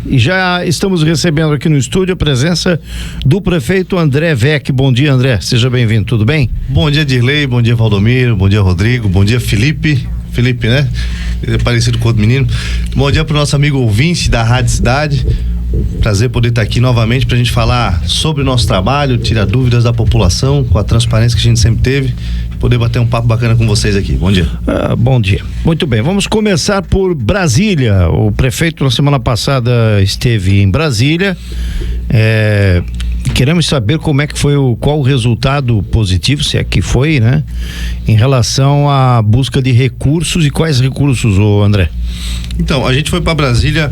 E já estamos recebendo aqui no estúdio a presença do prefeito André Weck. Bom dia, André, seja bem-vindo, tudo bem? Bom dia, Dirley, bom dia, Valdomiro, bom dia, Rodrigo, bom dia, Felipe, né? Ele é parecido com outro menino. Bom dia pro nosso amigo ouvinte da Rádio Cidade. Prazer poder estar aqui novamente para a gente falar sobre o nosso trabalho, tirar dúvidas da população, com a transparência que a gente sempre teve, poder bater um papo bacana com vocês aqui. Bom dia. Bom dia. Muito bem, vamos começar por Brasília. O prefeito na semana passada esteve em Brasília. Queremos saber como é que foi qual o resultado positivo, se é que foi, né? Em relação à busca de recursos. E quais recursos, André? Então, a gente foi para Brasília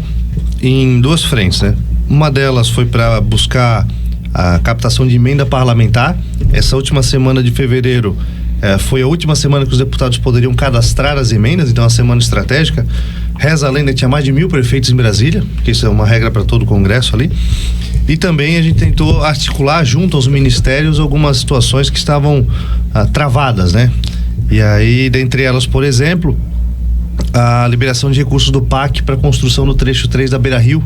em duas frentes, né? Uma delas foi para buscar a captação de emenda parlamentar. Essa última semana de fevereiro foi a última semana que os deputados poderiam cadastrar as emendas, então a semana estratégica. Reza a lenda, tinha mais de 1.000 prefeitos em Brasília, porque isso é uma regra para todo o Congresso ali. E também a gente tentou articular junto aos ministérios algumas situações que estavam travadas, né? E aí, dentre elas, por exemplo, a liberação de recursos do PAC para a construção do trecho 3 da Beira Rio,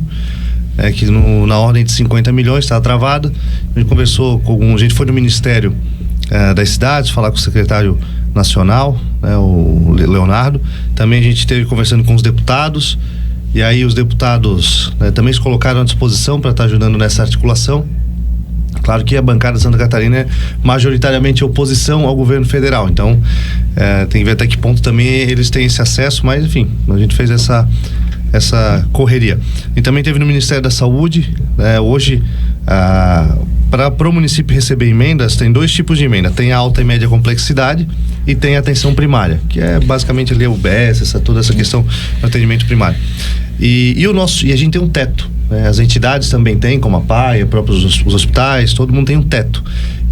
que na ordem de 50 milhões estava travada. A gente foi no Ministério das Cidades falar com o secretário nacional, né, o Leonardo. Também a gente esteve conversando com os deputados, e aí os deputados também se colocaram à disposição para estar ajudando nessa articulação. Claro que a bancada de Santa Catarina é majoritariamente oposição ao governo federal, então tem que ver até que ponto também eles têm esse acesso, mas enfim, a gente fez essa correria. E também teve no Ministério da Saúde, hoje, para o município receber emendas, tem dois tipos de emenda: tem a alta e média complexidade e tem a atenção primária, que é basicamente ali a UBS, toda essa questão do atendimento primário. E a gente tem um teto. As entidades também têm, como a PAI, os hospitais, todo mundo tem um teto.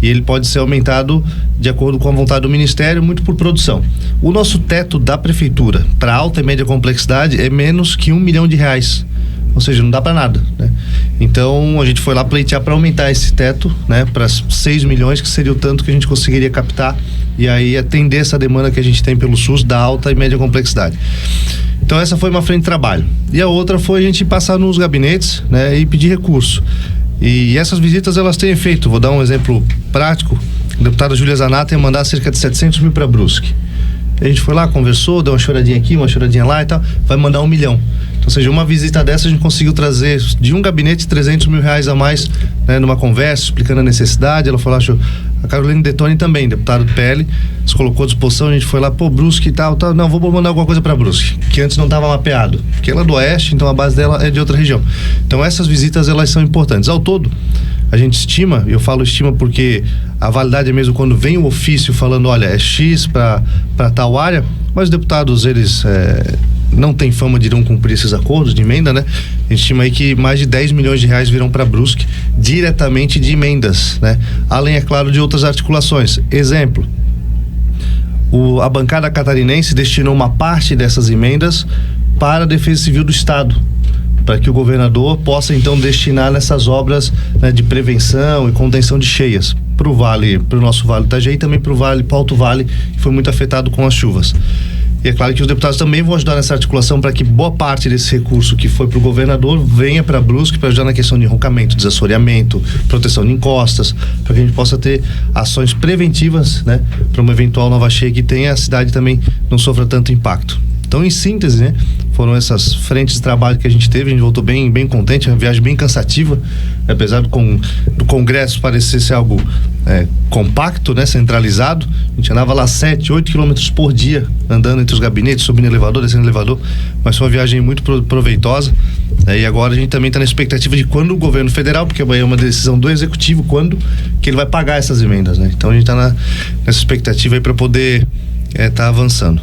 E ele pode ser aumentado de acordo com a vontade do Ministério, muito por produção. O nosso teto da Prefeitura para alta e média complexidade é menos que R$1 milhão. Ou seja, não dá para nada, né? Então a gente foi lá pleitear para aumentar esse teto, né, para 6 milhões, que seria o tanto que a gente conseguiria captar e aí atender essa demanda que a gente tem pelo SUS da alta e média complexidade. Então essa foi uma frente de trabalho. E a outra foi a gente passar nos gabinetes, né, e pedir recurso. E essas visitas elas têm efeito. Vou dar um exemplo prático. A deputada Júlia Zanata ia mandar cerca de 700 mil para Brusque. A gente foi lá, conversou, deu uma choradinha aqui, uma choradinha lá e tal, vai mandar R$1 milhão. Então, ou seja, uma visita dessa a gente conseguiu trazer de um gabinete R$300 mil a mais, né, numa conversa, explicando a necessidade. Ela falou, a Carolina Detoni também, deputada do PL, se colocou à disposição. A gente foi lá, Brusque e tal, não, vou mandar alguma coisa para Brusque, que antes não estava mapeado, porque ela é do Oeste, então a base dela é de outra região. Então essas visitas, elas são importantes. Ao todo, a gente estima, eu falo estima porque a validade é mesmo quando vem o ofício falando, olha, é X para tal área, mas os deputados, eles não têm fama de irão cumprir esses acordos de emenda, né? A gente estima aí que mais de R$10 milhões virão para Brusque diretamente de emendas, né? Além, é claro, de outras articulações. Exemplo, a bancada catarinense destinou uma parte dessas emendas para a Defesa Civil do Estado, para que o governador possa então destinar nessas obras, né, de prevenção e contenção de cheias para o nosso Vale do Itajaí e também para o Alto Vale, que foi muito afetado com as chuvas. E é claro que os deputados também vão ajudar nessa articulação para que boa parte desse recurso que foi para o governador venha para Brusque para ajudar na questão de enrocamento, desassoreamento, proteção de encostas, para que a gente possa ter ações preventivas, né, para uma eventual nova cheia que tenha, a cidade também não sofra tanto impacto. Então, em síntese, né, foram essas frentes de trabalho que a gente teve. A gente voltou bem contente, uma viagem bem cansativa, apesar do Congresso parecer ser algo compacto, né, centralizado. A gente andava lá 7, 8 quilômetros por dia, andando entre os gabinetes, subindo elevador, descendo elevador, mas foi uma viagem muito proveitosa. E agora a gente também está na expectativa de quando o governo federal, porque é uma decisão do executivo, quando que ele vai pagar essas emendas, né? Então a gente está nessa expectativa aí para poder tá avançando.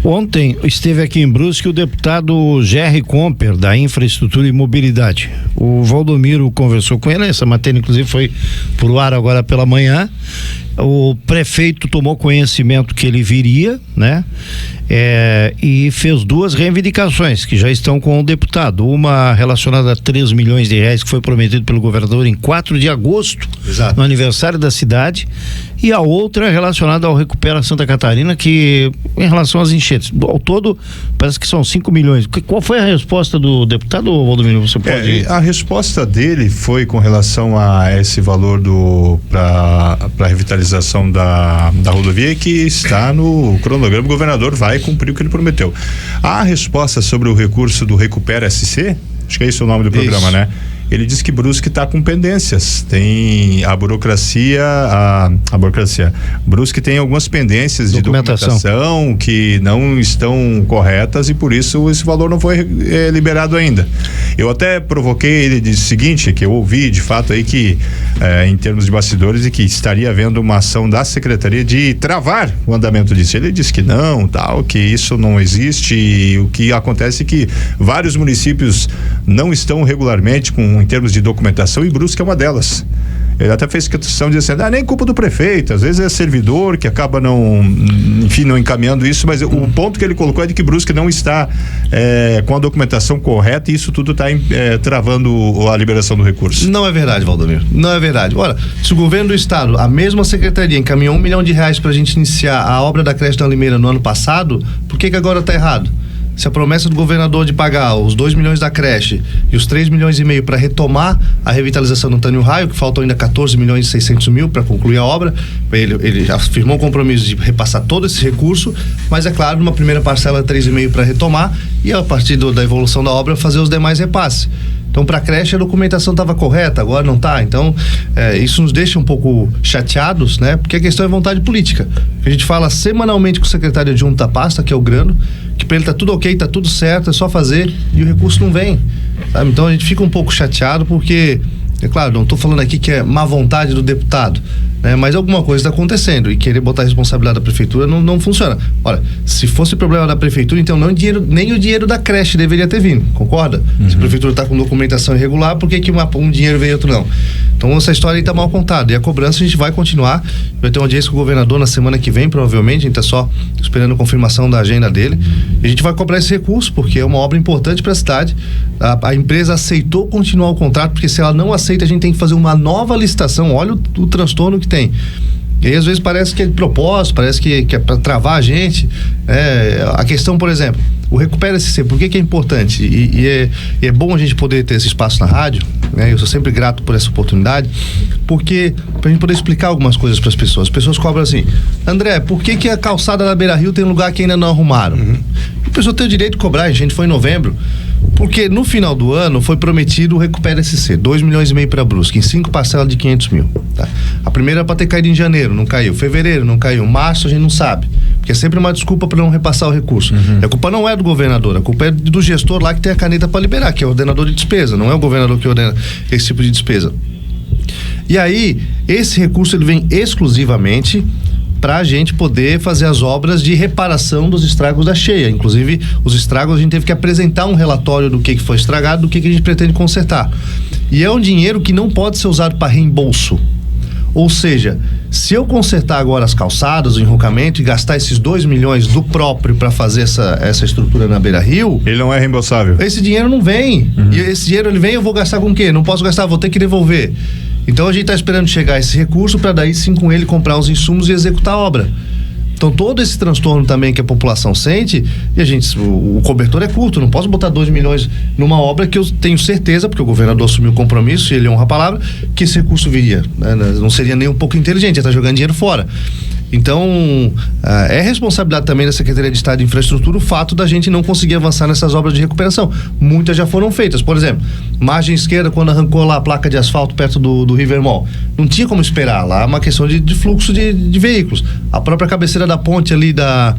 Ontem esteve aqui em Brusque o deputado Gerry Comper, da Infraestrutura e Mobilidade. O Valdomiro conversou com ele, essa matéria inclusive foi pro ar agora pela manhã. O prefeito tomou conhecimento que ele viria, né? E fez duas reivindicações que já estão com o deputado. Uma relacionada a R$3 milhões que foi prometido pelo governador em 4 de agosto, Exato. No aniversário da cidade, e a outra relacionada ao Recupera Santa Catarina, que em relação às enchentes enchentes. Ao todo, parece que são 5 milhões. Qual foi a resposta do deputado, Valdomiro? Você pode... A resposta dele foi com relação a esse valor para revitalização da rodovia, que está no cronograma. O governador vai cumprir o que ele prometeu. A resposta sobre o recurso do Recupera SC, acho que é esse o nome do programa, né? Ele diz que Brusque está com pendências, tem a burocracia, Brusque tem algumas pendências de documentação que não estão corretas e por isso esse valor não foi liberado ainda. Eu até provoquei ele de seguinte, que eu ouvi de fato aí que em termos de bastidores, e que estaria havendo uma ação da secretaria de travar o andamento disso. Ele disse que não, tal, que isso não existe, e o que acontece é que vários municípios não estão regularmente em termos de documentação, e Brusque é uma delas. Ele até fez questão de dizer, nem culpa do prefeito, às vezes é servidor que acaba não encaminhando isso, mas o ponto que ele colocou é de que Brusque não está com a documentação correta, e isso tudo está travando a liberação do recurso. Não é verdade, Valdomiro, não é verdade. Ora, se o governo do estado, a mesma secretaria, encaminhou R$1 milhão para a gente iniciar a obra da creche da Limeira no ano passado, por que agora está errado? Se a promessa do governador de pagar os 2 milhões da creche e os 3,5 milhões para retomar a revitalização do Antônio Raio, que faltam ainda 14 milhões e 600 mil para concluir a obra, ele já firmou o compromisso de repassar todo esse recurso, mas é claro, numa primeira parcela 3,5 para retomar, e a partir da evolução da obra fazer os demais repasses. Então, para a creche a documentação estava correta, agora não está. Então, isso nos deixa um pouco chateados, né? Porque a questão é vontade política. A gente fala semanalmente com o secretário adjunto da pasta, que é o Grano, que para ele tá tudo ok, tá tudo certo, é só fazer, e o recurso não vem, sabe? Então a gente fica um pouco chateado porque, é claro, não estou falando aqui que é má vontade do deputado, né? Mas alguma coisa está acontecendo, e querer botar a responsabilidade da prefeitura não funciona. Ora, se fosse problema da prefeitura, então nem o dinheiro da creche deveria ter vindo, concorda? Se a prefeitura está com documentação irregular, por que um dinheiro veio e outro não? Então essa história aí está mal contada, e a cobrança a gente vai continuar. Vai ter uma audiência com o governador na semana que vem, provavelmente, a gente está só esperando a confirmação da agenda dele, e a gente vai cobrar esse recurso, porque é uma obra importante para a cidade. A empresa aceitou continuar o contrato, porque se ela não aceita, a gente tem que fazer uma nova licitação. Olha o transtorno que tem. E aí, às vezes, parece que é de propósito, parece que é para travar a gente. A questão, por exemplo, o Recupera SC, por que é importante? E é bom a gente poder ter esse espaço na rádio, né? Eu sou sempre grato por essa oportunidade, porque pra gente poder explicar algumas coisas para as pessoas. As pessoas cobram assim: André, por que a calçada da Beira Rio tem lugar que ainda não arrumaram? A pessoa tem o direito de cobrar, a gente foi em novembro, porque no final do ano foi prometido o Recupera SC, 2,5 milhões para Brusque, em 5 parcelas de 500 mil. Tá? A primeira era para ter caído em janeiro, não caiu. Fevereiro, não caiu. Março, a gente não sabe, porque é sempre uma desculpa para não repassar o recurso. A culpa não é do governador, a culpa é do gestor lá que tem a caneta para liberar, que é o ordenador de despesa, não é o governador que ordena esse tipo de despesa. E aí, esse recurso ele vem exclusivamente para a gente poder fazer as obras de reparação dos estragos da cheia. Inclusive, os estragos a gente teve que apresentar um relatório do que foi estragado, do que a gente pretende consertar. E é um dinheiro que não pode ser usado para reembolso. Ou seja, se eu consertar agora as calçadas, o enrocamento, e gastar esses 2 milhões do próprio para fazer essa estrutura na Beira Rio, ele não é reembolsável. Esse dinheiro não vem. E esse dinheiro ele vem, eu vou gastar com o quê? Não posso gastar, vou ter que devolver. Então a gente está esperando chegar esse recurso para daí sim com ele comprar os insumos e executar a obra. Então todo esse transtorno também que a população sente, e o cobertor é curto, não posso botar 2 milhões numa obra que eu tenho certeza, porque o governador assumiu o compromisso e ele honra a palavra, que esse recurso viria, né? Não seria nem um pouco inteligente, ia estar jogando dinheiro fora. Então, é responsabilidade também da Secretaria de Estado de Infraestrutura o fato da gente não conseguir avançar nessas obras de recuperação. Muitas já foram feitas. Por exemplo, margem esquerda, quando arrancou lá a placa de asfalto perto do River Mall, não tinha como esperar. Lá é uma questão de fluxo de veículos. A própria cabeceira da ponte ali da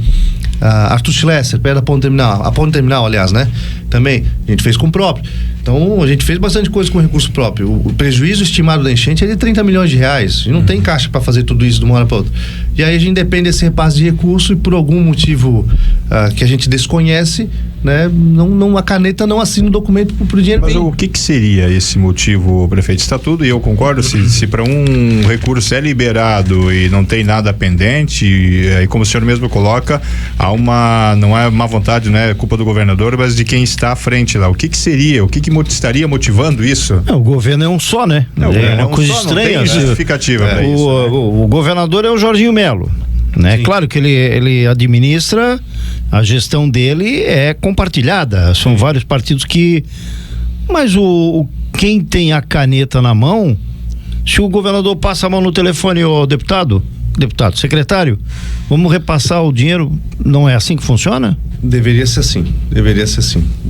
Arthur Schlesser, perto da ponte terminal, a ponte terminal, aliás, né? Também, a gente fez com o próprio. Então, a gente fez bastante coisa com recurso próprio. O prejuízo estimado da enchente é de 30 milhões de reais. E não tem caixa para fazer tudo isso de uma hora para outra. E aí a gente depende desse repasse de recurso e por algum motivo que a gente desconhece, né? A caneta não assina o documento pro dinheiro. Mas o que seria esse motivo, prefeito? Está tudo, e eu concordo, se para um recurso é liberado e não tem nada pendente, aí como o senhor mesmo coloca, não é má vontade, não é culpa do governador, mas de quem está à frente lá. O que seria? O que estaria motivando isso? O governo é um só, né? É uma coisa estranha. Não tem justificativa para isso. O governador é o Jorginho Melo. né? Claro que ele administra, a gestão dele é compartilhada, são vários partidos que... Mas quem tem a caneta na mão, se o governador passa a mão no telefone, ô deputado, secretário, vamos repassar o dinheiro, não é assim que funciona? Deveria ser assim.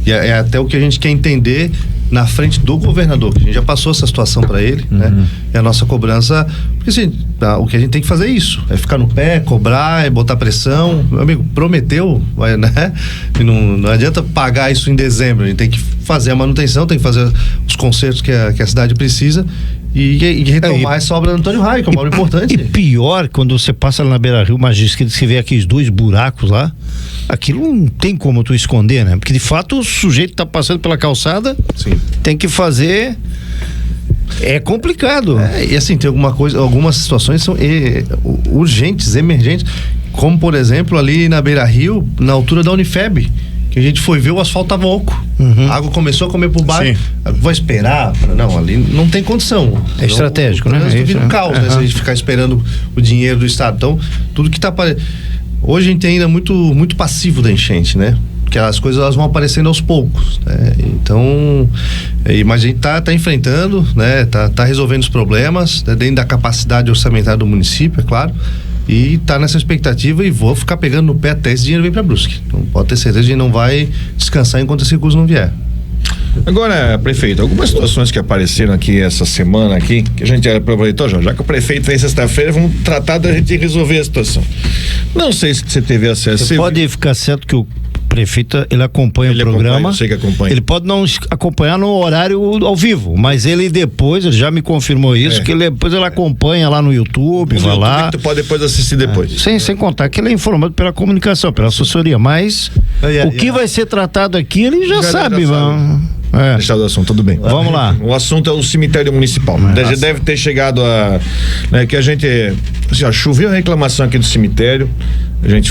E é até o que a gente quer entender na frente do governador, que a gente já passou essa situação para ele, né? E a nossa cobrança, porque assim, o que a gente tem que fazer é isso, é ficar no pé, cobrar, é botar pressão. Meu amigo, prometeu, né? E não adianta pagar isso em dezembro, a gente tem que fazer a manutenção, tem que fazer os consertos que a cidade precisa e retomar essa obra do Antônio Raio, que é uma obra importante. E pior, quando você passa lá na Beira-Rio, Magistrado, você vê aqueles 2 buracos lá, aquilo não tem como tu esconder, né? Porque de fato o sujeito tá passando pela calçada, sim, tem que fazer, é complicado. E assim, tem algumas situações são urgentes, emergentes, como por exemplo ali na Beira-Rio, na altura da Unifeb, que a gente foi ver, o asfalto tava oco. A água começou a comer por baixo. Vou esperar? Não, ali não tem condição. É estratégico, né? Vira um caos, né? Se a gente ficar esperando o dinheiro do Estado. Então, tudo que tá hoje a gente tem ainda muito passivo da enchente, né? Porque as coisas elas vão aparecendo aos poucos, né? Então, mas a gente tá enfrentando, né? Tá resolvendo os problemas, né? Dentro da capacidade orçamentária do município, é claro. E tá nessa expectativa e vou ficar pegando no pé até esse dinheiro vir para Brusque. Então pode ter certeza que a gente não vai descansar enquanto esse recurso não vier. Agora, prefeito, algumas situações que apareceram aqui essa semana aqui, que a gente aproveitou, já que o prefeito vem sexta-feira, vamos tratar da gente resolver a situação. Não sei se você teve acesso. Você pode ficar certo que o prefeito, ele acompanha o programa. Eu sei que acompanha. Ele pode não acompanhar no horário ao vivo, mas ele já me confirmou isso, que ele acompanha lá no YouTube, vai lá. Tu pode depois assistir depois. Sem contar que ele é informado pela comunicação, pela assessoria, mas o que vai ser tratado aqui, ele já sabe. Deixar do assunto, tudo bem. Vamos lá. O assunto é o cemitério municipal. Já deve ter chegado que a gente, assim, choveu a reclamação aqui do cemitério. A gente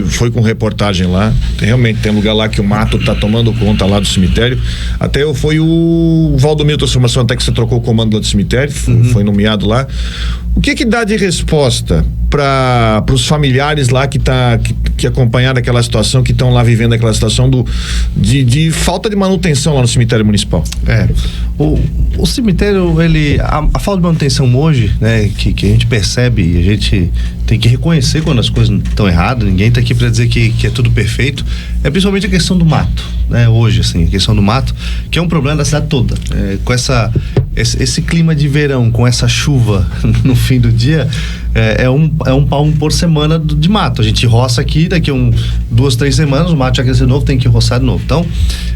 foi com reportagem lá. Realmente tem lugar lá que o mato tá tomando conta lá do cemitério. Até foi o Valdomiro Transformação, até que você trocou o comando lá do cemitério, foi nomeado lá. O que dá de resposta para os familiares lá que acompanharam aquela situação, que estão lá vivendo aquela situação de falta de manutenção lá no cemitério municipal? O cemitério, a falta de manutenção hoje, né, que a gente percebe e a gente tem que reconhecer quando as coisas estão erradas, ninguém está aqui para dizer que é tudo perfeito, é principalmente a questão do mato, né? Hoje, assim, a questão do mato, que é um problema da cidade toda, com esse clima de verão, com essa chuva no fim do dia, é um palmo por semana de mato. A gente roça aqui, daqui 2, 3 semanas o mato já cresceu de novo, tem que roçar de novo. Então,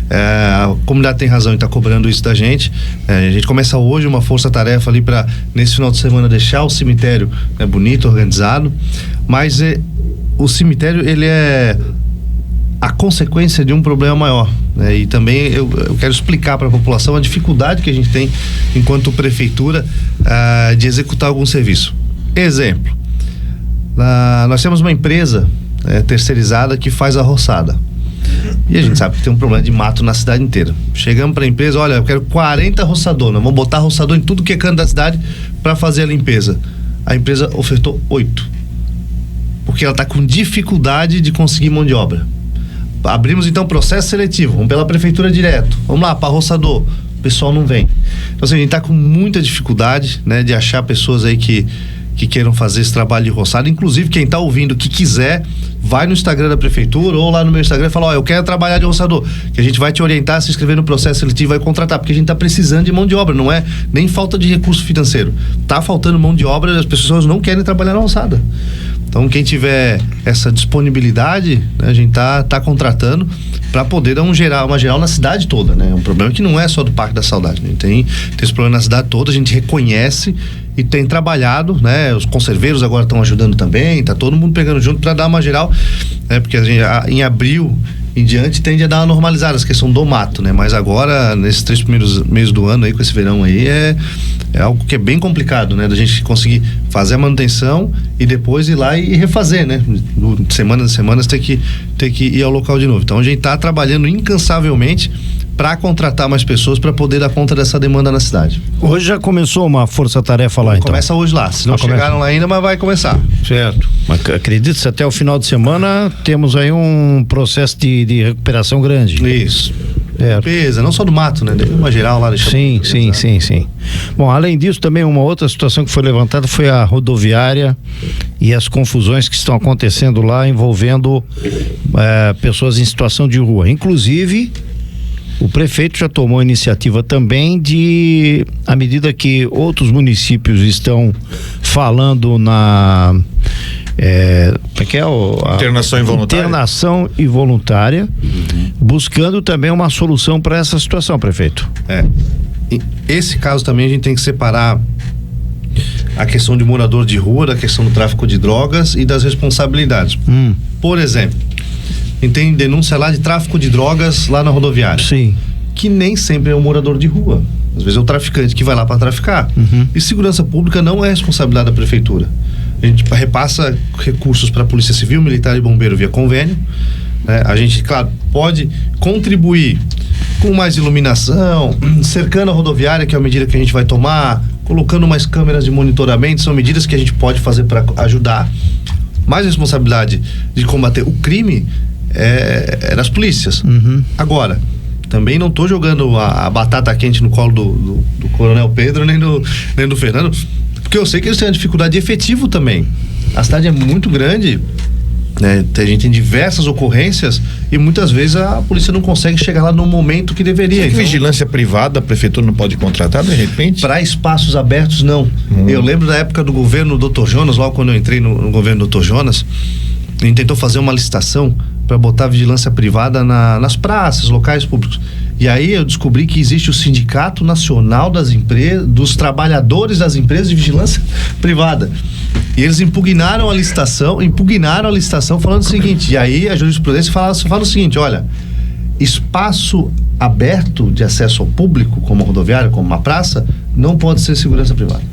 a comunidade tem razão em estar cobrando isso da gente. A gente começa hoje uma força-tarefa ali para, nesse final de semana, deixar o cemitério bonito, organizado, mas o cemitério, ele é a consequência de um problema maior, né? E também eu quero explicar para a população a dificuldade que a gente tem enquanto prefeitura de executar algum serviço. Exemplo, nós temos uma empresa terceirizada que faz a roçada e a gente sabe que tem um problema de mato na cidade inteira. Chegamos para a empresa, olha, eu quero 40 roçadores, nós vamos botar roçador em tudo que é canto da cidade para fazer a limpeza. A empresa ofertou 8 porque ela está com dificuldade de conseguir mão de obra. Abrimos então processo seletivo, vamos pela prefeitura direto, vamos lá para roçador, o pessoal não vem. Então assim, a gente está com muita dificuldade, né, de achar pessoas aí que queiram fazer esse trabalho de roçada. Inclusive quem está ouvindo, que quiser, vai no Instagram da prefeitura ou lá no meu Instagram e fala, eu quero trabalhar de roçador, que a gente vai te orientar a se inscrever no processo seletivo e vai contratar, porque a gente está precisando de mão de obra, não é nem falta de recurso financeiro, tá faltando mão de obra, as pessoas não querem trabalhar na roçada. Então quem tiver essa disponibilidade, né, a gente tá contratando para poder dar uma geral na cidade toda, né? É um problema que não é só do Parque da Saudade, né? Tem esse problema na cidade toda, a gente reconhece e tem trabalhado, né? Os conserveiros agora estão ajudando também, tá todo mundo pegando junto para dar uma geral, né? Porque a gente, em abril em diante tende a dar uma normalizada essa questão do mato, né? Mas agora, nesses 3 primeiros meses do ano aí, com esse verão aí, é algo que é bem complicado, né? Da gente conseguir fazer a manutenção e depois ir lá e refazer, né? Semanas ter que ir ao local de novo. Então a gente tá trabalhando incansavelmente para contratar mais pessoas para poder dar conta dessa demanda na cidade. Hoje já começou uma força-tarefa lá, então? Começa hoje lá. Se não chegaram lá ainda, mas vai começar. Certo. Mas acredito-se, até o final de semana temos aí um processo de recuperação grande. Isso. Limpeza, não só do mato, né? Deve uma geral lá. Sim. Bom, além disso, também uma outra situação que foi levantada foi a rodoviária e as confusões que estão acontecendo lá envolvendo pessoas em situação de rua. Inclusive, o prefeito já tomou a iniciativa também de, à medida que outros municípios estão falando na internação involuntária, buscando também uma solução para essa situação, prefeito. Esse caso também a gente tem que separar a questão de morador de rua da questão do tráfico de drogas e das responsabilidades. Por exemplo, a gente tem denúncia lá de tráfico de drogas lá na rodoviária. Sim. Que nem sempre é um morador de rua. Às vezes é o traficante que vai lá para traficar. E segurança pública não é responsabilidade da prefeitura. A gente repassa recursos para a Polícia Civil, Militar e Bombeiro via convênio. Né? A gente, claro, pode contribuir com mais iluminação, cercando a rodoviária, que é a medida que a gente vai tomar, colocando mais câmeras de monitoramento, são medidas que a gente pode fazer para ajudar. Mais responsabilidade de combater o crime é das polícias. Agora, também não estou jogando a batata quente no colo do Coronel Pedro nem do Fernando, porque eu sei que eles têm uma dificuldade de efetivo também. A cidade é muito grande, né? A gente tem diversas ocorrências e muitas vezes a polícia não consegue chegar lá no momento que deveria. Então, vigilância privada, a prefeitura não pode contratar de repente? Para espaços abertos, não. Eu lembro da época do governo Dr. Jonas, logo quando eu entrei no governo Dr. Jonas, a gente tentou fazer uma licitação para botar vigilância privada nas praças, locais públicos. E aí eu descobri que existe o Sindicato Nacional dos Trabalhadores das Empresas de Vigilância Privada. E eles impugnaram a licitação falando o seguinte, e aí a jurisprudência fala o seguinte, olha, espaço aberto de acesso ao público, como a rodoviária, como uma praça, não pode ser segurança privada.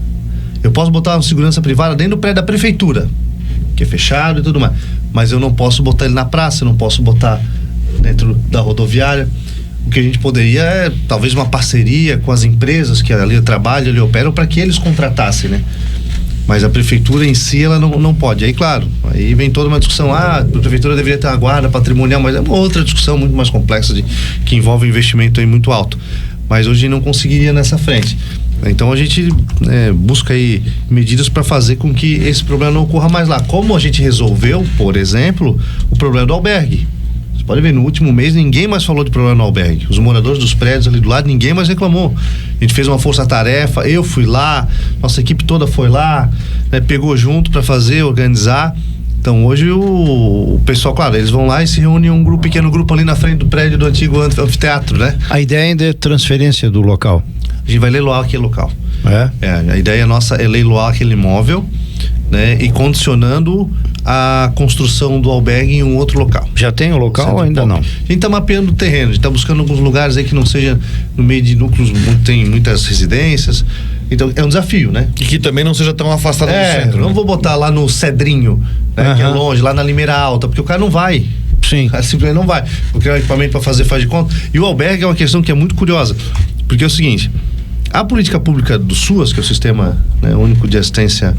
Eu posso botar uma segurança privada dentro do prédio da prefeitura, que é fechado e tudo mais, mas eu não posso botar ele na praça, eu não posso botar dentro da rodoviária. O que a gente poderia é talvez uma parceria com as empresas que ali trabalham, ali operam, para que eles contratassem, né? Mas a prefeitura em si, ela não pode. Aí, claro, aí vem toda uma discussão, a prefeitura deveria ter uma guarda patrimonial, mas é uma outra discussão muito mais complexa, que envolve um investimento aí muito alto. Mas hoje não conseguiria nessa frente. Então a gente busca aí medidas para fazer com que esse problema não ocorra mais lá. Como a gente resolveu, por exemplo, o problema do albergue. Você pode ver, no último mês ninguém mais falou de problema no albergue. Os moradores dos prédios ali do lado, ninguém mais reclamou. A gente fez uma força-tarefa, eu fui lá, nossa equipe toda foi lá, né, pegou junto para fazer, organizar. Então hoje o pessoal, claro, eles vão lá e se reúnem um pequeno grupo ali na frente do prédio do antigo anfiteatro, né? A ideia ainda é transferência do local. A gente vai leiloar aquele local. A ideia nossa é leiloar aquele imóvel, né? E condicionando a construção do albergue em um outro local. Já tem o local ou ainda não? A gente está mapeando o terreno, a gente está buscando alguns lugares aí que não seja no meio de núcleos, tem muitas residências. Então é um desafio, né? E que também não seja tão afastado do centro. Não vou botar lá no Cedrinho, né? Que é longe, lá na Limeira Alta, porque o cara não vai. Sim. O cara simplesmente não vai. Porque é um equipamento para fazer faz de conta. E o albergue é uma questão que é muito curiosa. Porque é o seguinte, a política pública do SUAS, que é o Sistema, né, Único de Assistência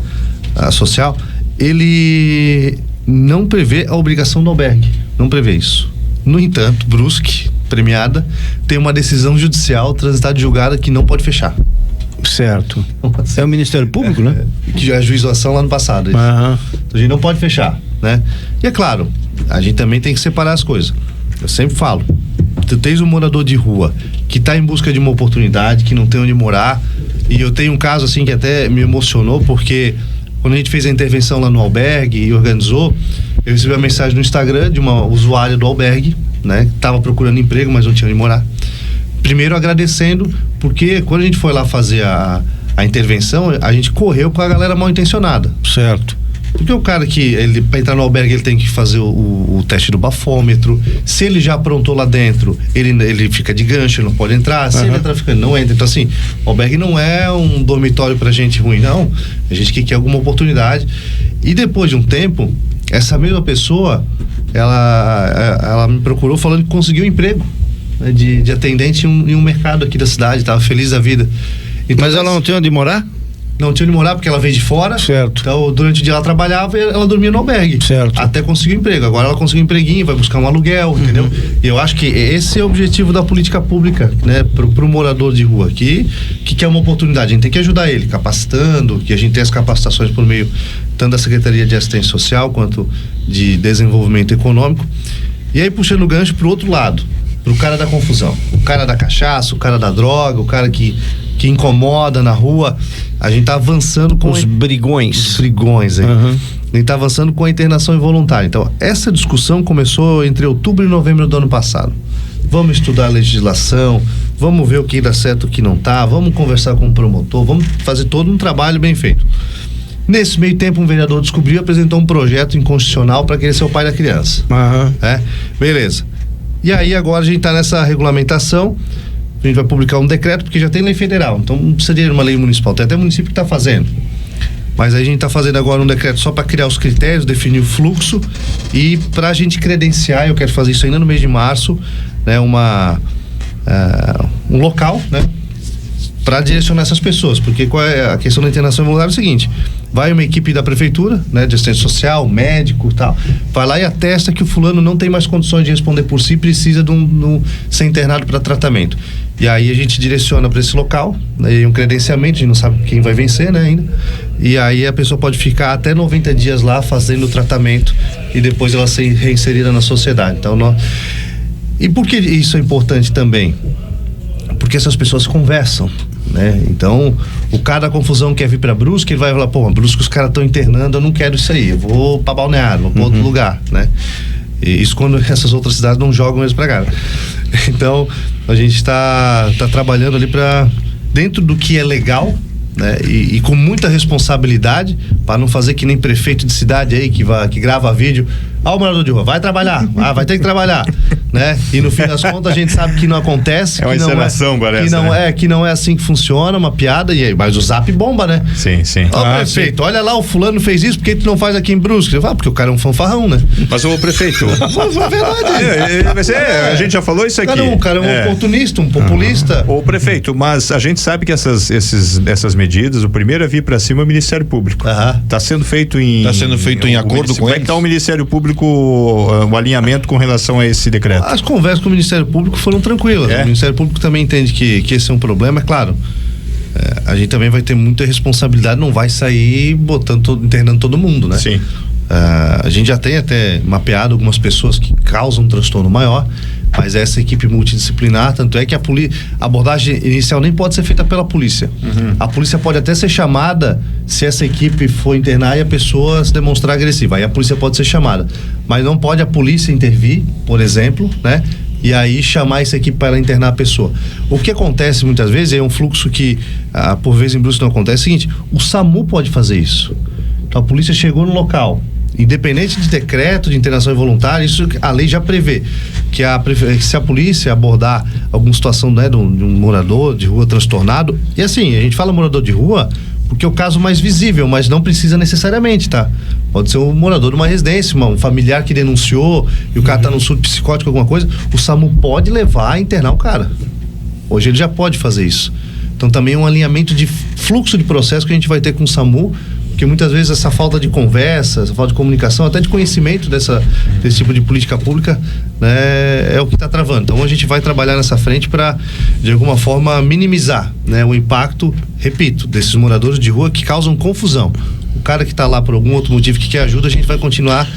Social, ele não prevê a obrigação do albergue. Não prevê isso. No entanto, Brusque, premiada, tem uma decisão judicial transitada e julgada que não pode fechar. Certo. É o Ministério Público, né? Que já ajuizou a ação lá no passado. Então a gente não pode fechar, né? E é claro, a gente também tem que separar as coisas. Eu sempre falo, tu tens um morador de rua que está em busca de uma oportunidade, que não tem onde morar, e eu tenho um caso assim que até me emocionou, porque quando a gente fez a intervenção lá no albergue e organizou, eu recebi uma mensagem no Instagram de uma usuária do albergue, né? Que estava procurando emprego, mas não tinha onde morar. Primeiro agradecendo, porque quando a gente foi lá fazer a intervenção, a gente correu com a galera mal intencionada. Certo. Porque o cara para entrar no albergue, ele tem que fazer o teste do bafômetro. Se ele já aprontou lá dentro, ele fica de gancho, ele não pode entrar. Se ele é traficante, não entra. Então assim, o albergue não é um dormitório pra gente ruim, não. A gente quer alguma oportunidade. E depois de um tempo, essa mesma pessoa, ela me procurou falando que conseguiu um emprego. né, de atendente em um mercado aqui da cidade, estava feliz da vida. Então, mas ela não tem onde morar? Não tinha onde morar porque ela veio de fora. Certo. Então, durante o dia ela trabalhava e ela dormia no albergue. Certo. Até conseguir um emprego. Agora ela conseguiu um empreguinho, vai buscar um aluguel, entendeu? E eu acho que esse é o objetivo da política pública, né? Pro morador de rua que quer uma oportunidade. A gente tem que ajudar ele, capacitando, que a gente tem as capacitações por meio tanto da Secretaria de Assistência Social quanto de Desenvolvimento Econômico. E aí, puxando o gancho pro outro lado, pro cara da confusão. O cara da cachaça, o cara da droga, o cara que incomoda na rua. A gente tá avançando com os brigões. Os brigões aí. A gente tá avançando com a internação involuntária. Então, essa discussão começou entre outubro e novembro do ano passado. Vamos estudar a legislação, vamos ver o que dá certo, o que não tá, vamos conversar com o promotor, vamos fazer todo um trabalho bem feito. Nesse meio tempo, um vereador descobriu e apresentou um projeto inconstitucional para querer ser o pai da criança. Beleza. E aí agora a gente tá nessa regulamentação. A gente vai publicar um decreto, porque já tem lei federal, então não precisa de uma lei municipal, tem até município que está fazendo. Mas aí a gente está fazendo agora um decreto só para criar os critérios, definir o fluxo e para a gente credenciar, eu quero fazer isso ainda no mês de março, né, um local, né, para direcionar essas pessoas, porque qual é a questão da internação involuntária? É o seguinte: vai uma equipe da prefeitura, né, de assistência social, médico e tal, vai lá e atesta que o fulano não tem mais condições de responder por si, precisa de ser internado para tratamento. E aí a gente direciona para esse local, né, um credenciamento, a gente não sabe quem vai vencer, né, ainda. E aí a pessoa pode ficar até 90 dias lá fazendo o tratamento e depois ela ser reinserida na sociedade. Então, E por que isso é importante também? Porque essas pessoas conversam, né? Então, o cara da confusão quer vir pra Brusque, ele vai falar, pô, Brusque os caras estão internando, eu não quero isso aí, eu vou pra Balneário, vou pra outro lugar, né? E isso quando essas outras cidades não jogam eles pra cá. Então, a gente tá trabalhando ali dentro do que é legal, né? E com muita responsabilidade, para não fazer que nem prefeito de cidade aí que grava vídeo. O morador de rua, vai trabalhar, vai ter que trabalhar, né? E no fim das contas a gente sabe que não acontece. É uma encenação, parece. Que não é assim que funciona, uma piada, mas o Zap bomba, né? Sim. Prefeito, olha lá, o fulano fez isso, por que tu não faz aqui em Brusque? Eu falo, porque o cara é um fanfarrão, né? Mas o prefeito... verdade. A gente já falou isso aqui. O cara é um oportunista, um populista. O prefeito, mas a gente sabe que essas medidas, o primeiro a vir pra cima é o Ministério Público. Tá sendo feito em acordo com eles. Como é que tá o Ministério Público, o alinhamento com relação a esse decreto? As conversas com o Ministério Público foram tranquilas. O Ministério Público também entende que esse é um problema, é claro. A gente também vai ter muita responsabilidade, não vai sair internando todo mundo, né? Sim. A gente já tem até mapeado algumas pessoas que causam um transtorno maior, mas essa equipe multidisciplinar, tanto é que a abordagem inicial nem pode ser feita pela polícia. A polícia pode até ser chamada se essa equipe for internar e a pessoa se demonstrar agressiva, aí a polícia pode ser chamada, mas não pode a polícia intervir, por exemplo, né? E aí chamar essa equipe para internar a pessoa. O que acontece muitas vezes é um fluxo que por vezes em Brusque não acontece, é o seguinte: o SAMU pode fazer isso. Então a polícia chegou no local, independente de decreto de internação involuntária, isso a lei já prevê, que se a polícia abordar alguma situação, né, de um morador de rua transtornado, e assim, a gente fala morador de rua porque é o caso mais visível, mas não precisa necessariamente, tá? Pode ser um morador de uma residência, um familiar que denunciou e o cara tá no surto psicótico, alguma coisa, o SAMU pode levar a internar o cara. Hoje ele já pode fazer isso. Então também é um alinhamento de fluxo de processo que a gente vai ter com o SAMU, porque muitas vezes essa falta de conversa, essa falta de comunicação, até de conhecimento desse tipo de política pública, né, é o que está travando. Então a gente vai trabalhar nessa frente para, de alguma forma, minimizar, né, o impacto, repito, desses moradores de rua que causam confusão. O cara que está lá por algum outro motivo que quer ajuda, a gente vai continuar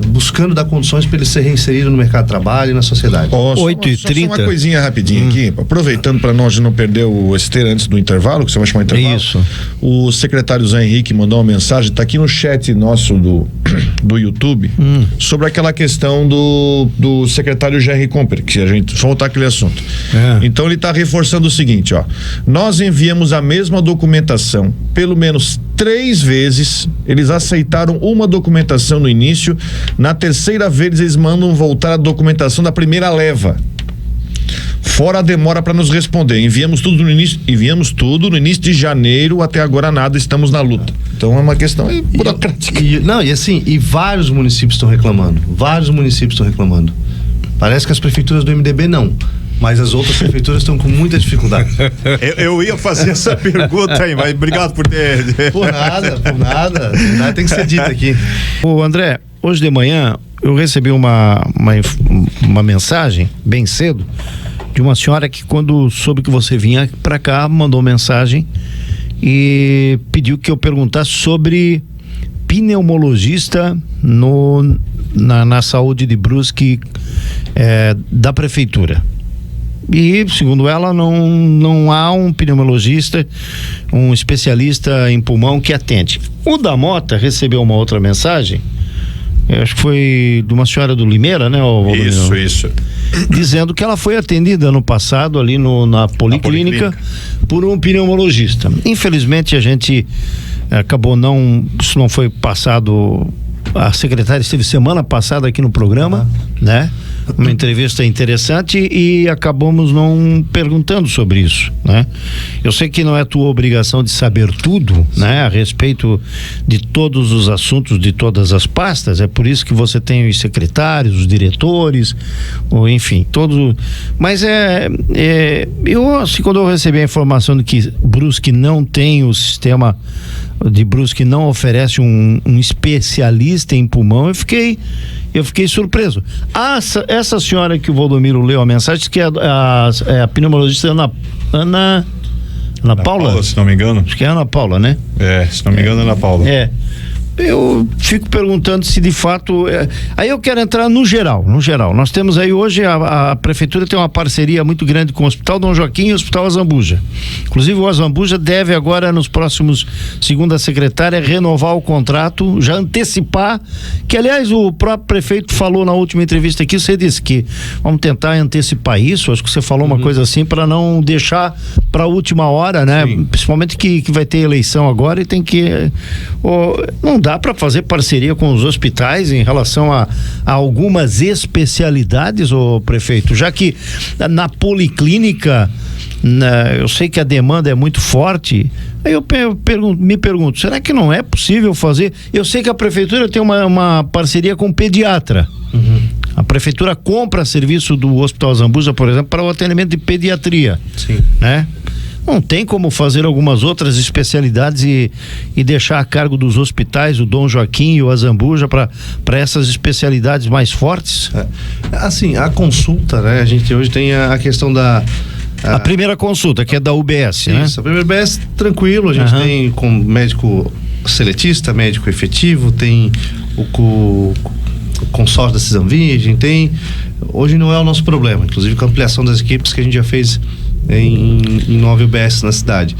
buscando dar condições para ele ser reinserido no mercado de trabalho e na sociedade. 8h30. Só uma coisinha rapidinho aqui, aproveitando para nós não perder o esteira antes do intervalo, que você vai chamar intervalo. Isso. O secretário Zé Henrique mandou uma mensagem, tá aqui no chat nosso do YouTube, sobre aquela questão do secretário Jerry Comper, que a gente voltar aquele assunto. Então ele tá reforçando o seguinte, ó: nós enviamos a mesma documentação, pelo menos 3 vezes, eles aceitaram uma documentação no início, na terceira vez eles mandam voltar a documentação da primeira leva. Fora a demora para nos responder. Enviamos tudo no início de janeiro, até agora nada, estamos na luta. Então é uma questão burocrática. E vários municípios estão reclamando. Parece que as prefeituras do MDB não. mas as outras prefeituras estão com muita dificuldade. Eu ia fazer essa pergunta aí, mas obrigado por ter... Por nada, tem que ser dito aqui. Ô André, hoje de manhã eu recebi uma mensagem, bem cedo, de uma senhora que, quando soube que você vinha para cá, mandou mensagem e pediu que eu perguntasse sobre pneumologista na saúde de Brusque, da prefeitura. E, segundo ela, não há um pneumologista, um especialista em pulmão que atende. O da Mota recebeu uma outra mensagem, acho que foi de uma senhora do Limeira, né? Isso. Dizendo que ela foi atendida no passado ali na policlínica por um pneumologista. Infelizmente a gente acabou isso não foi passado. A secretária esteve semana passada aqui no programa, né? Uma entrevista interessante e acabamos não perguntando sobre isso, né? Eu sei que não é tua obrigação de saber tudo, né? A respeito de todos os assuntos, de todas as pastas, é por isso que você tem os secretários, os diretores, ou enfim, todos. Mas quando eu recebi a informação de que Brusque não tem o sistema de Brusque, não oferece um especialista em pulmão, eu fiquei surpreso. Essa senhora que o Valdomiro leu a mensagem, que é a pneumologista Ana Paula? Se não me engano. Acho que é Ana Paula, né? Se não me engano, Ana Paula. Eu fico perguntando se de fato. Aí eu quero entrar no geral. Nós temos aí hoje, a prefeitura tem uma parceria muito grande com o Hospital Dom Joaquim e o Hospital Azambuja. Inclusive o Azambuja deve agora, nos próximos, segundo a secretária, renovar o contrato, já antecipar, que aliás o próprio prefeito falou na última entrevista aqui, você disse que vamos tentar antecipar isso, acho que você falou uma coisa assim, para não deixar para a última hora, né? Sim. Principalmente que vai ter eleição agora e tem que... não dá para fazer parceria com os hospitais em relação a algumas especialidades, ô prefeito, já que na policlínica eu sei que a demanda é muito forte. Aí eu me pergunto, será que não é possível fazer? Eu sei que a prefeitura tem uma parceria com o pediatra. A prefeitura compra serviço do Hospital Azambuja, por exemplo, para o atendimento de pediatria. Sim. Né? Não tem como fazer algumas outras especialidades e deixar a cargo dos hospitais, o Dom Joaquim e o Azambuja, para essas especialidades mais fortes? Assim, a consulta, né? A gente hoje tem a questão da... A primeira consulta, que é da UBS, né? Isso, a primeira UBS, tranquilo, a gente tem com médico seletista, médico efetivo, tem o consórcio da Cisão Virgem, hoje não é o nosso problema, inclusive com a ampliação das equipes que a gente já fez em 9 UBS na cidade.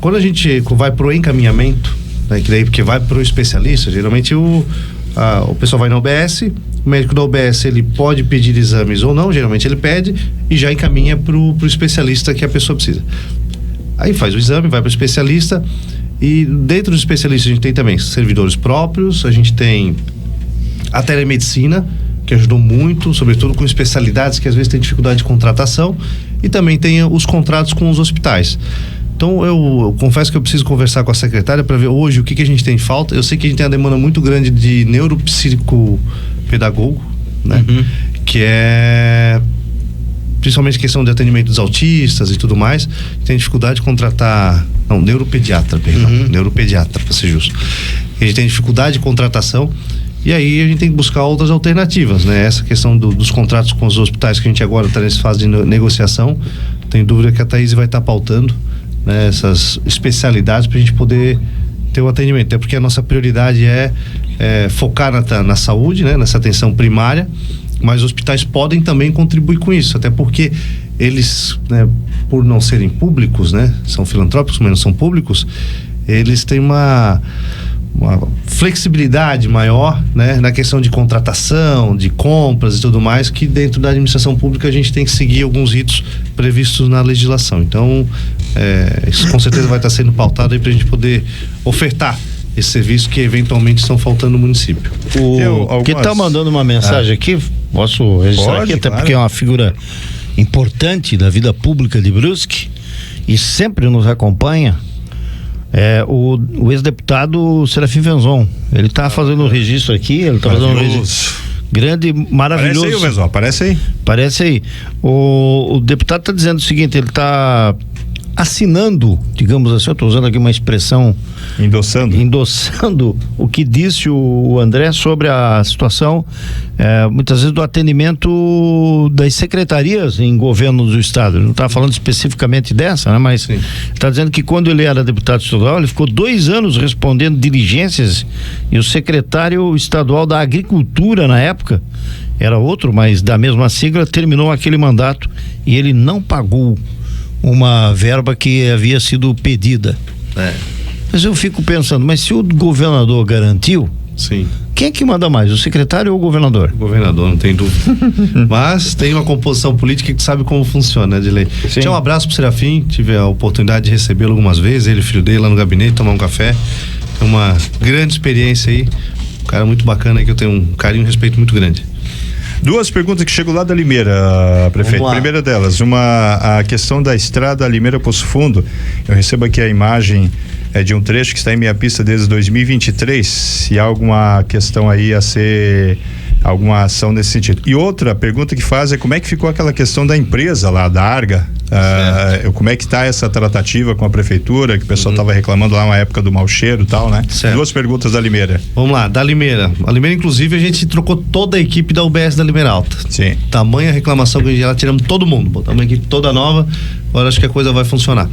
Quando a gente vai pro encaminhamento, né, que daí porque vai pro especialista, geralmente o pessoal vai na UBS, o médico da UBS ele pode pedir exames ou não, geralmente ele pede e já encaminha pro especialista que a pessoa precisa. Aí faz o exame, vai pro especialista e dentro do especialista a gente tem também servidores próprios, a gente tem a telemedicina, que ajudou muito, sobretudo com especialidades que às vezes tem dificuldade de contratação, e também tem os contratos com os hospitais. Então eu confesso que eu preciso conversar com a secretária para ver hoje o que a gente tem em falta. Eu sei que a gente tem uma demanda muito grande de neuropsicopedagogo, né? Que é principalmente questão de atendimento dos autistas e tudo mais. Tem dificuldade de contratar, neuropediatra, neuropediatra, para ser justo. A gente tem dificuldade de contratação. E aí a gente tem que buscar outras alternativas, né? Essa questão dos contratos com os hospitais que a gente agora está nessa fase de negociação, tenho dúvida que a Thaís vai estar pautando, né, essas especialidades para a gente poder ter o atendimento, até porque a nossa prioridade é focar na saúde, né, nessa atenção primária, mas os hospitais podem também contribuir com isso, até porque eles, né, por não serem públicos, né, são filantrópicos, mas não são públicos, eles têm uma flexibilidade maior, né, na questão de contratação, de compras e tudo mais, que dentro da administração pública a gente tem que seguir alguns ritos previstos na legislação. Então, isso com certeza vai estar sendo pautado aí para a gente poder ofertar esse serviço que eventualmente estão faltando no município. Que está mandando uma mensagem aqui, posso registrar aqui, até porque é uma figura importante da vida pública de Brusque e sempre nos acompanha. O ex-deputado Serafim Venzon, ele está fazendo um registro aqui, ele está fazendo um registro grande, maravilhoso. Parece aí, pessoal, Parece aí. O deputado está dizendo o seguinte, ele está assinando, digamos assim, eu estou usando aqui uma expressão, endossando o que disse o André sobre a situação, muitas vezes do atendimento das secretarias em governo do estado. Ele não está falando especificamente dessa, né? Mas está dizendo que quando ele era deputado estadual, ele ficou 2 anos respondendo diligências, e o secretário estadual da Agricultura na época era outro, mas da mesma sigla, terminou aquele mandato e ele não pagou uma verba que havia sido pedida. Mas eu fico pensando, mas se o governador garantiu, sim, quem é que manda mais, o secretário ou o governador? O governador, não tem dúvida. Mas tem uma composição política que sabe como funciona, né, Edilei? Tchau, um abraço pro Serafim, tive a oportunidade de recebê-lo algumas vezes, ele e o filho dele lá no gabinete, tomar um café. É uma grande experiência aí, um cara muito bacana que eu tenho um carinho e um respeito muito grande. 2 perguntas que chegam lá da Limeira, prefeito. Primeira delas, a questão da estrada Limeira-Poço Fundo. Eu recebo aqui a imagem de um trecho que está em minha pista desde 2023. Se há alguma questão aí a ser, alguma ação nesse sentido. E outra pergunta que faz é como é que ficou aquela questão da empresa lá, da Arga. Como é que está essa tratativa com a prefeitura, que o pessoal estava reclamando lá na época do mau cheiro e tal, né? Certo. 2 perguntas da Limeira. Vamos lá, da Limeira. A Limeira, inclusive, a gente trocou toda a equipe da UBS da Limeira Alta. Sim. Tamanha reclamação que a gente já tiramos todo mundo, botamos uma equipe toda nova, agora acho que a coisa vai funcionar.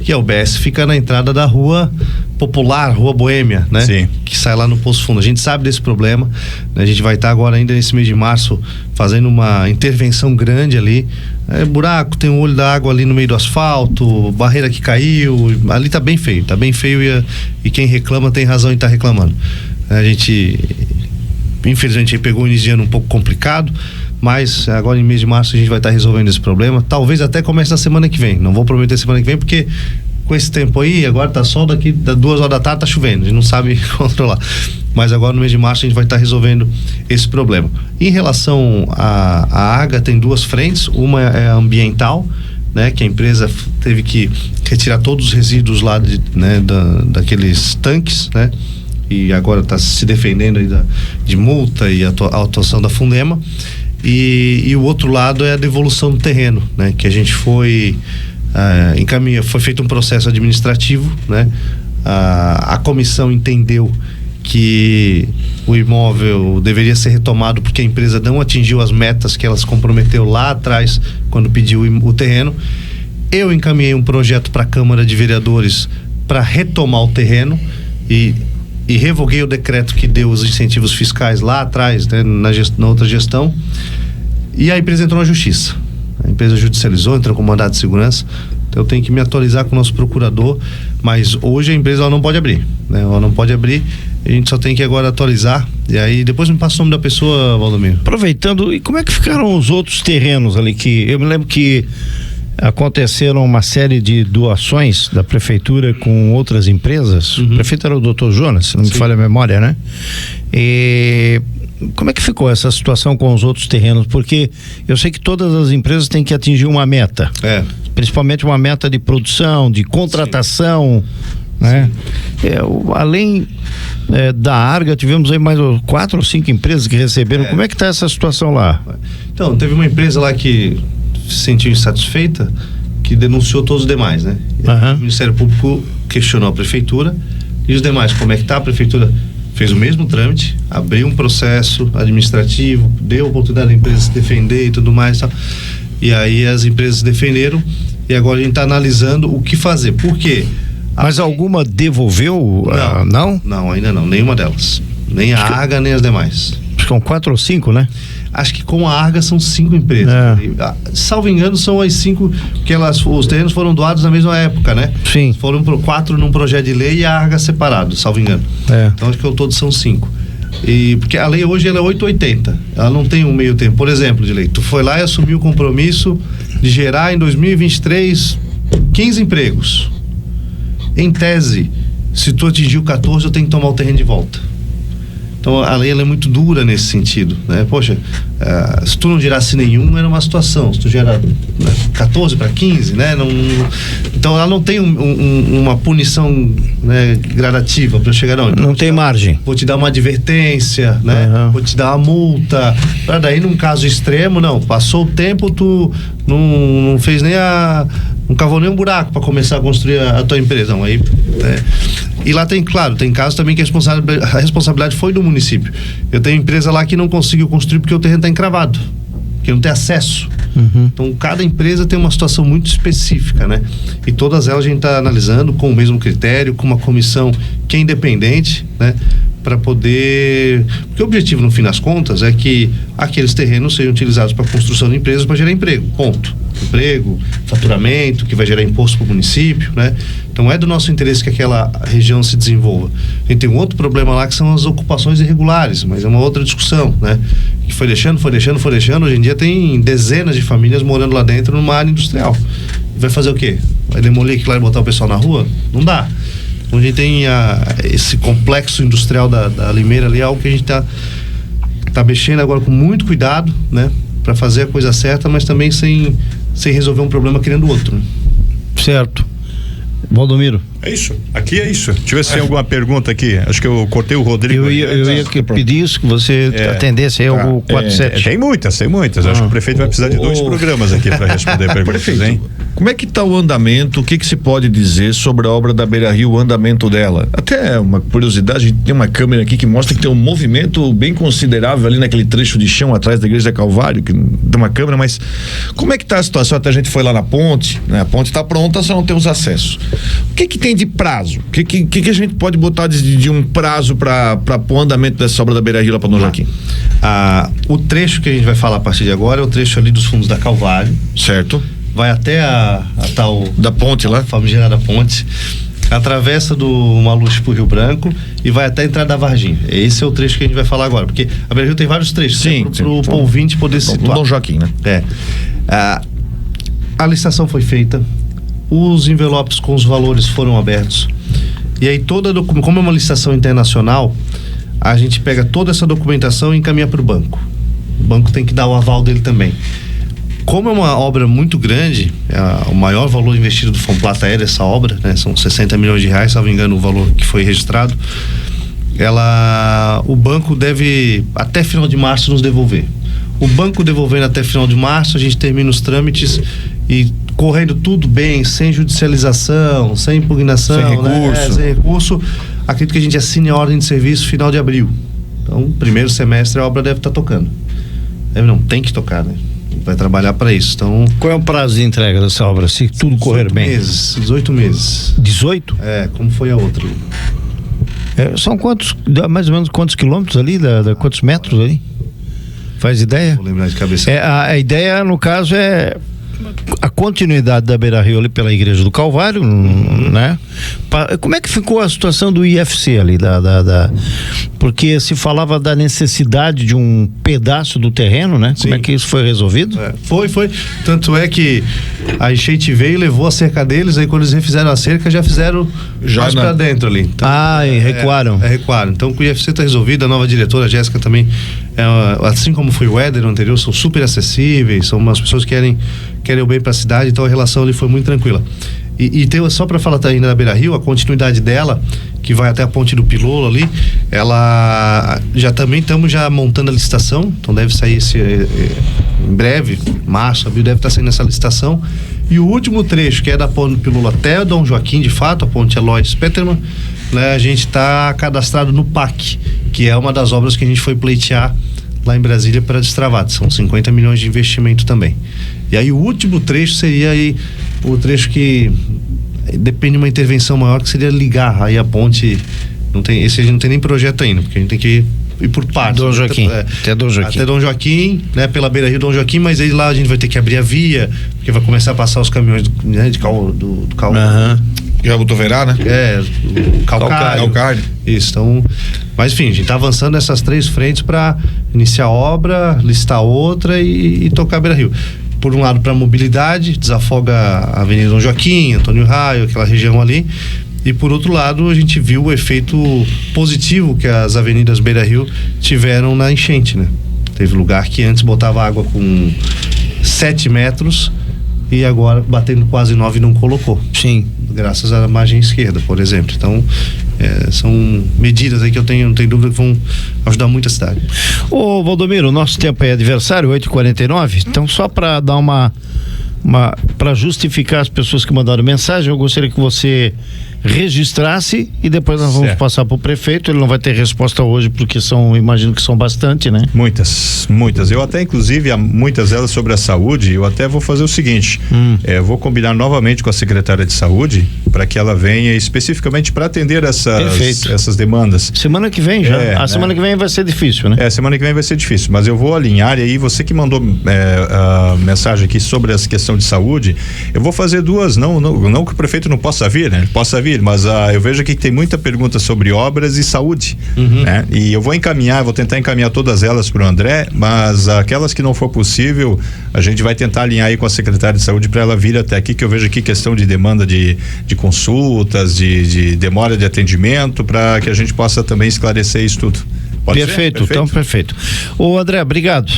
E a UBS fica na entrada da rua Popular, Rua Boêmia, né? Sim. Que sai lá no Poço Fundo. A gente sabe desse problema, né? A gente vai estar agora ainda nesse mês de março fazendo uma intervenção grande ali. Buraco, tem um olho da água ali no meio do asfalto, barreira que caiu, ali tá bem feio e quem reclama tem razão em estar reclamando. A gente, infelizmente, pegou um início de ano um pouco complicado, mas agora em mês de março a gente vai estar resolvendo esse problema, talvez até comece na semana que vem, não vou prometer semana que vem porque com esse tempo aí, agora tá sol, daqui das 2 horas da tarde tá chovendo, a gente não sabe controlar, mas agora no mês de março a gente vai estar resolvendo esse problema. Em relação à Arga, tem 2 frentes, uma é ambiental, né, que a empresa teve que retirar todos os resíduos lá daqueles tanques, né, e agora está se defendendo aí de multa e a atuação da Fundema, e o outro lado é a devolução do terreno, né, que a gente foi foi feito um processo administrativo, né? A comissão entendeu que o imóvel deveria ser retomado porque a empresa não atingiu as metas que ela se comprometeu lá atrás quando pediu o terreno. Eu encaminhei um projeto para a Câmara de Vereadores para retomar o terreno e revoguei o decreto que deu os incentivos fiscais lá atrás, né, na outra gestão, e a empresa entrou na justiça. A empresa judicializou, entrou com mandado de segurança. Então eu tenho que me atualizar com o nosso procurador, mas hoje a empresa ela não pode abrir, né? Ela não pode abrir, a gente só tem que agora atualizar, e aí depois me passa o nome da pessoa, Valdomiro. Aproveitando, e como é que ficaram os outros terrenos ali, que eu me lembro que aconteceram uma série de doações da prefeitura com outras empresas. O prefeito era o Dr. Jonas, se não me falha a memória, né? E como é que ficou essa situação com os outros terrenos? Porque eu sei que todas as empresas têm que atingir uma meta, principalmente uma meta de produção, de contratação, né? Além da Arga, tivemos aí mais 4 ou 5 empresas que receberam. Como é que está essa situação lá? Então, teve uma empresa lá que se sentiu insatisfeita, que denunciou todos os demais, né? O Ministério Público questionou a prefeitura e os demais, como é que tá? A prefeitura fez o mesmo trâmite, abriu um processo administrativo, deu oportunidade da empresa se defender e tudo mais, tá? E aí as empresas se defenderam e agora a gente está analisando o que fazer. Por quê? Mas alguma devolveu? Não? Não, ainda não, nenhuma delas. Nem a Arga, nem as demais. São 4 ou 5, né? Acho que com a Arga são 5 empresas. Salvo engano, são as 5, porque os terrenos foram doados na mesma época, né? Sim. Foram 4 num projeto de lei e a Arga separado, salvo engano. Então acho que ao todo são 5. E porque a lei hoje ela é 880, ela não tem um meio tempo. Por exemplo, de lei, tu foi lá e assumiu o compromisso de gerar em 2023 15 empregos. Em tese, se tu atingiu 14, eu tenho que tomar o terreno de volta. Então a lei ela é muito dura nesse sentido, né? Poxa, se tu não gerasse nenhum, era uma situação. Se tu gera 14 para 15, né? Então ela não tem uma punição né, gradativa para chegar, não tem margem. Vou te dar uma advertência, né? Vou te dar uma multa, para daí num caso extremo, não, passou o tempo, tu não fez nem não cavou nem um buraco para começar a construir a tua empresa, não, aí, e lá tem casos também que a responsabilidade foi do município. Eu tenho empresa lá que não conseguiu construir porque o terreno está encravado, que não tem acesso. Então cada empresa tem uma situação muito específica, né? E todas elas a gente está analisando com o mesmo critério, com uma comissão que é independente, né? Para poder... Porque o objetivo, no fim das contas, é que aqueles terrenos sejam utilizados para construção de empresas para gerar emprego, ponto. Emprego, faturamento, que vai gerar imposto para o município, né? Então é do nosso interesse que aquela região se desenvolva. A gente tem um outro problema lá que são as ocupações irregulares, mas é uma outra discussão, né? Que foi deixando. Hoje em dia tem dezenas de famílias morando lá dentro numa área industrial. Vai fazer o quê? Vai demolir aquilo lá e botar o pessoal na rua? Não dá. Então a gente tem esse complexo industrial da Limeira ali, algo que a gente tá mexendo agora com muito cuidado, né? Para fazer a coisa certa, mas também sem resolver um problema criando outro, né? Certo. Valdomiro. É isso, aqui é isso. Deixa eu ver se tem alguma pergunta aqui. Acho que eu cortei o Rodrigo. Eu ia pedir isso, que você atendesse aí ao 47. Tem muitas. Acho que o prefeito vai precisar de 2 programas aqui para responder perguntas, hein? Como é que está o andamento? O que se pode dizer sobre a obra da Beira-Rio, o andamento dela? Até uma curiosidade, a gente tem uma câmera aqui que mostra que tem um movimento bem considerável ali naquele trecho de chão atrás da Igreja Calvário, que tem uma câmera, mas como é que está a situação? Até a gente foi lá na ponte, né? A ponte está pronta, só não temos acesso. O que tem de prazo? O que a gente pode botar de um prazo para o andamento dessa obra da Beira-Rio lá para Dom Joaquim? O trecho que a gente vai falar a partir de agora é o trecho ali dos fundos da Calvário. Certo. Vai até a tal... Da ponte lá? A famigerada ponte. Atravessa do Maluche pro Rio Branco e vai até a entrada da Varginha. Esse é o trecho que a gente vai falar agora, porque a Beira-Rio tem vários trechos. Sim. Pro ouvinte poder se situar. Dom Joaquim, né? A licitação foi feita, os envelopes com os valores foram abertos, e aí como é uma licitação internacional, a gente pega toda essa documentação e encaminha para o banco. O banco tem que dar o aval dele também. Como é uma obra muito grande, o maior valor investido do Fomplata era essa obra, né? São 60 milhões de reais, se não me engano, o valor que foi registrado. O banco deve até final de março nos devolver. O banco devolvendo até final de março, a gente termina os trâmites e correndo tudo bem, sem judicialização, sem impugnação, sem recurso. Sem recurso, acredito que a gente assine a ordem de serviço final de abril. Então, primeiro semestre a obra deve estar tocando. Tem que tocar, né? Vai trabalhar para isso. Então, qual é o prazo de entrega dessa obra, se tudo correr bem? 18 meses. 18? Como foi a outra? São mais ou menos quantos quilômetros ali, quantos metros ali? Faz ideia? Vou lembrar de cabeça. A ideia, no caso, é a continuidade da Beira-Rio ali pela Igreja do Calvário, né? Como é que ficou a situação do IFC ali? Porque se falava da necessidade de um pedaço do terreno, né? Sim. Como é que isso foi resolvido? Foi. Tanto é que a enchente veio e levou a cerca deles, aí quando eles refizeram a cerca, já fizeram mais pra dentro ali. Então, e recuaram. Recuaram. Então o IFC está resolvido, a nova diretora, a Jéssica, também, assim como foi o Éder no anterior, são super acessíveis, são umas pessoas que querem o bem para a cidade, então a relação ali foi muito tranquila. E tem, só para falar ainda da Beira-Rio, a continuidade dela, que vai até a ponte do Pilolo ali, ela também estamos já montando a licitação, então deve sair em breve, março, abril, deve estar saindo essa licitação. E o último trecho, que é da ponte do Pilolo até o Dom Joaquim, de fato, a ponte Eloy Peterman, né, a gente está cadastrado no PAC, que é uma das obras que a gente foi pleitear lá em Brasília para destravar. São 50 milhões de investimento também. E aí o último trecho seria aí o trecho que depende de uma intervenção maior, que seria ligar aí a ponte. Esse a gente não tem nem projeto ainda, porque a gente tem que ir por partes. Dom Joaquim. Até Dom Joaquim. Até Dom Joaquim, né? Pela Beira-Rio Dom Joaquim, mas aí lá a gente vai ter que abrir a via, porque vai começar a passar os caminhões do que é o Botoverá, né? Calcário. Isso, então, mas enfim, a gente tá avançando nessas 3 frentes para iniciar a obra, listar outra e tocar a Beira-Rio. Por um lado, para mobilidade, desafoga a Avenida Dom Joaquim, Antônio Raio, aquela região ali. E por outro lado, a gente viu o efeito positivo que as avenidas Beira-Rio tiveram na enchente, né? Teve lugar que antes botava água com 7 metros e agora batendo quase 9 não colocou. Sim. graças à margem esquerda, por exemplo. Então, são medidas aí que eu tenho, não tenho dúvida que vão ajudar muito a cidade. Ô Valdomiro, o nosso tempo é adversário, 8h49, então só para dar para justificar as pessoas que mandaram mensagem, eu gostaria que você registrasse e depois nós vamos passar para o prefeito. Ele não vai ter resposta hoje porque imagino que são bastante, né? Muitas. Eu até, inclusive, muitas delas sobre a saúde, eu até vou fazer o seguinte, vou combinar novamente com a secretária de saúde para que ela venha especificamente para atender essas demandas. Semana que vem já. Semana que vem vai ser difícil, né? Semana que vem vai ser difícil, mas eu vou alinhar, e aí você que mandou a mensagem aqui sobre essa questão de saúde, eu vou fazer duas, não que o prefeito não possa vir, né? Ele possa vir, mas eu vejo aqui que tem muita pergunta sobre obras e saúde, né? E eu vou tentar encaminhar todas elas para o André, mas aquelas que não for possível, a gente vai tentar alinhar aí com a secretária de saúde para ela vir até aqui, que eu vejo aqui questão de demanda de consultas, de demora de atendimento, para que a gente possa também esclarecer isso tudo. Perfeito, então perfeito. Ô André, obrigado.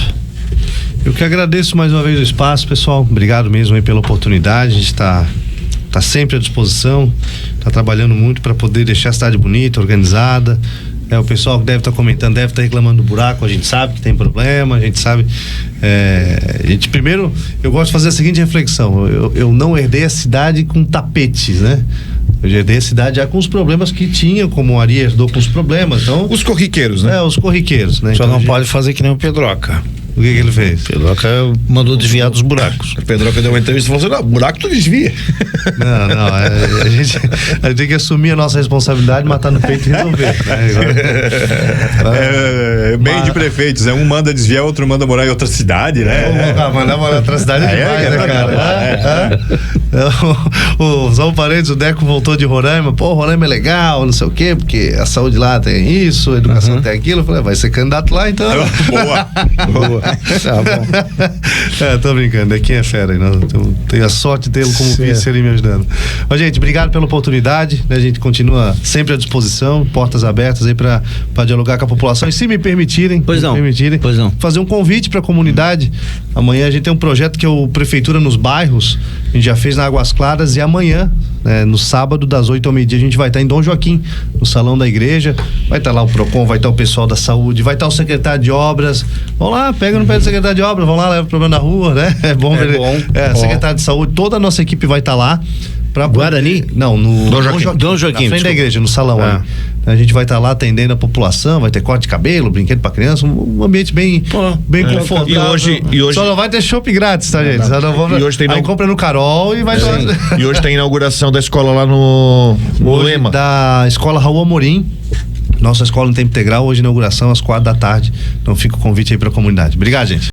Eu que agradeço mais uma vez o espaço, pessoal. Obrigado mesmo aí pela oportunidade. A gente está sempre à disposição, está trabalhando muito para poder deixar a cidade bonita, organizada. O pessoal que deve estar comentando, deve estar reclamando do buraco, a gente sabe que tem problema, a gente sabe. Primeiro, eu gosto de fazer a seguinte reflexão: eu não herdei a cidade com tapetes, né? Eu herdei a cidade já com os problemas que tinha, como o Ari herdou com os problemas. Então, os corriqueiros, né? Os corriqueiros, né? Só então, não pode fazer que nem o Pedroca. O que ele fez? Pedroca mandou desviar dos buracos. O Pedroca deu uma entrevista e falou assim: não, buraco tu desvia. Não, a gente tem que assumir a nossa responsabilidade, matar no peito e resolver, né? Bem de prefeitos, um manda desviar, outro manda morar em outra cidade, né? Mandar morar em outra cidade demais, né, cara? Só um parênteses, o Deco voltou de Roraima, Roraima é legal, não sei o quê, porque a saúde lá tem isso, a educação tem aquilo. Eu falei, vai ser candidato lá, então. Boa. Tá bom. Tô brincando, é quem é fera aí, tenho a sorte de tê-lo como vice ali me ajudando. Mas, gente, obrigado pela oportunidade, né? A gente continua sempre à disposição, portas abertas aí pra dialogar com a população, e se me permitirem, fazer um convite pra comunidade. Amanhã a gente tem um projeto que é o Prefeitura nos Bairros, a gente já fez na Águas Claras, e amanhã, no sábado, das 8 ao meio-dia, a gente vai estar em Dom Joaquim, no salão da igreja. Vai estar lá o PROCON, vai estar o pessoal da saúde, vai estar o secretário de obras. Vão lá, pega no pé do secretário de obras, vão lá, leva o problema na rua, né? É bom ver. Secretário de saúde, toda a nossa equipe vai estar lá. Guarani? Não, no Dom Joaquim, na frente da igreja, no salão. A gente vai estar lá atendendo a população, vai ter corte de cabelo, brinquedo pra criança, um ambiente bem confortável. E hoje só não vai ter shopping grátis, tá, gente? E hoje tem aí compra no Carol e vai E hoje tem a inauguração da escola lá no Lema. Da escola Raul Amorim. Nossa escola em tempo integral, hoje inauguração às 4 da tarde. Então fica o convite aí pra comunidade. Obrigado, gente.